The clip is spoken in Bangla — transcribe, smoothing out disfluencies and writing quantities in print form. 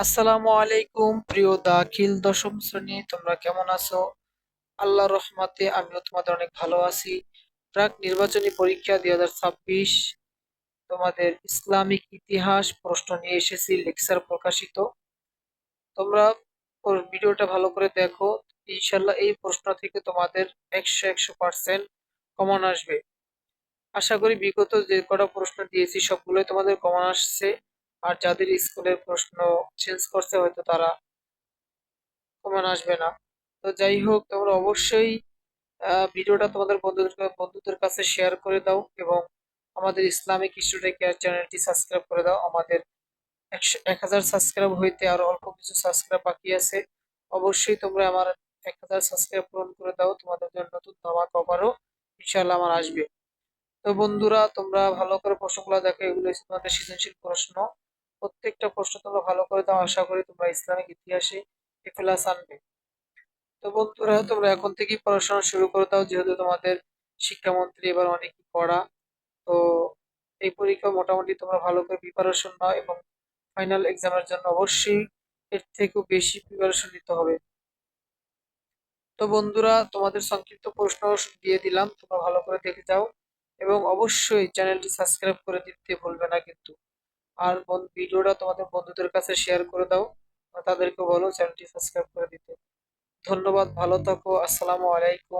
আসসালামু আলাইকুম প্রিয় দাখিল দশম শ্রেণী, তোমরা কেমন আছো? আল্লাহর রহমতে আমিও তোমাদের অনেক ভালো আছি। প্রাক নির্বাচনী পরীক্ষা 2026 তোমাদের ইসলামিক ইতিহাস প্রশ্ন নিয়ে এসেছি, লেকচার প্রকাশিত। তোমরা ভিডিওটা ভালো করে দেখো। ইনশাল্লাহ এই প্রশ্ন থেকে তোমাদের 100% কমন আসবে। আশা করি বিগত যে কটা প্রশ্ন দিয়েছি সবগুলোই তোমাদের কমন আসছে। আর যাদের স্কুলের প্রশ্ন চেঞ্জ করছে হয়তো তারা কমন আসবে না। তো যাই হোক, তোমরা অবশ্যই ভিডিওটা তোমাদের বন্ধুদের কাছে শেয়ার করে দাও এবং আমাদের ইসলামিক স্টুডেন্ট কেয়ার চ্যানেলটি সাবস্ক্রাইব করে দাও। আমাদের 1000 সাবস্ক্রাইব হইতে আরো অল্প কিছু সাবস্ক্রাইব বাকি আছে। অবশ্যই তোমরা আমার 1000 সাবস্ক্রাইব পূরণ করে দাও, তোমাদের জন্য নতুন ধামাকা আবারও ইনশাআল্লাহ আমার আসবে। তো বন্ধুরা, তোমরা ভালো করে প্রশ্নগুলো দেখো, এগুলো হচ্ছে তোমাদের সৃজনশীল প্রশ্ন। প্রত্যেকটা প্রশ্ন তোমরা ভালো করে দাও, আশা করি তোমরা ইসলামিক ইতিহাসে এ প্লাস আনবে। তো বন্ধুরা, তোমরা এখন থেকেই পড়াশোনা শুরু করে দাও, যেহেতু তোমাদের শিক্ষামন্ত্রী এবার অনেক পড়া। তো এই পরীক্ষা মোটামুটি তোমরা ভালো করে প্রিপারেশন নাও এবং ফাইনাল এক্সামের জন্য অবশ্যই এর থেকেও বেশি প্রিপারেশন নিতে হবে। তো বন্ধুরা, তোমাদের সংক্ষিপ্ত প্রশ্ন দিয়ে দিলাম, তোমরা ভালো করে দেখে যাও এবং অবশ্যই চ্যানেলটি সাবস্ক্রাইব করে দিতে ভুলবে না কিন্তু। আর ভিডিওটা তোমাদের বন্ধুদের কাছে শেয়ার করে দাও, তাদেরকে বলো চ্যানেলটি সাবস্ক্রাইব করে দিতে। ধন্যবাদ, ভালো থাকো, আসসালামু আলাইকুম।